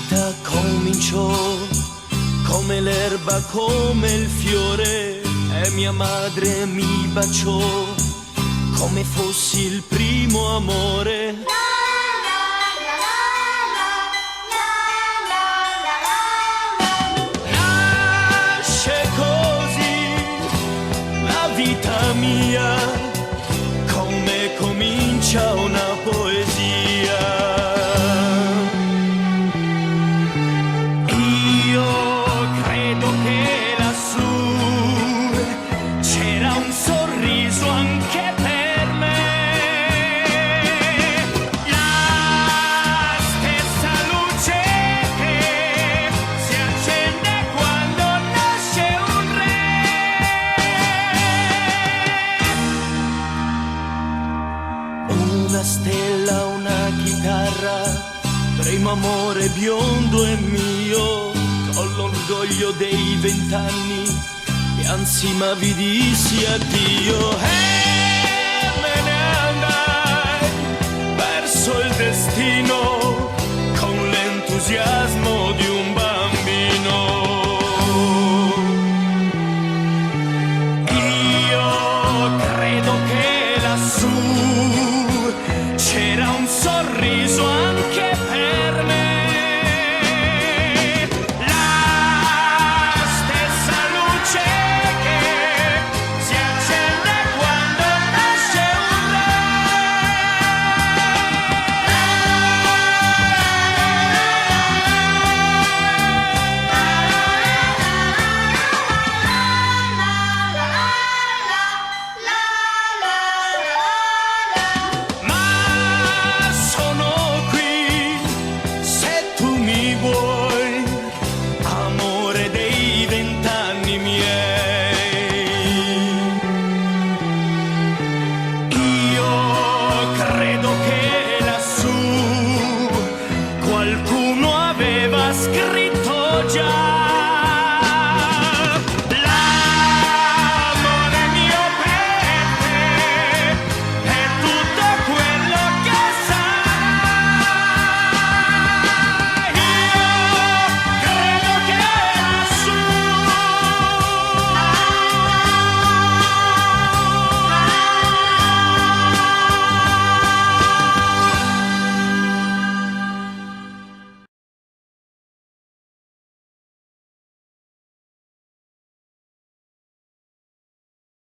vita cominciò come l'erba, come il fiore, e mia madre mi baciò come fossi il primo amore. Nasce così la vita mia, come comincia una poesia. Una stella, una chitarra, primo amore biondo e mio, con l'orgoglio dei 20 anni, piansi ma vi dissi addio. E me ne andai verso il destino.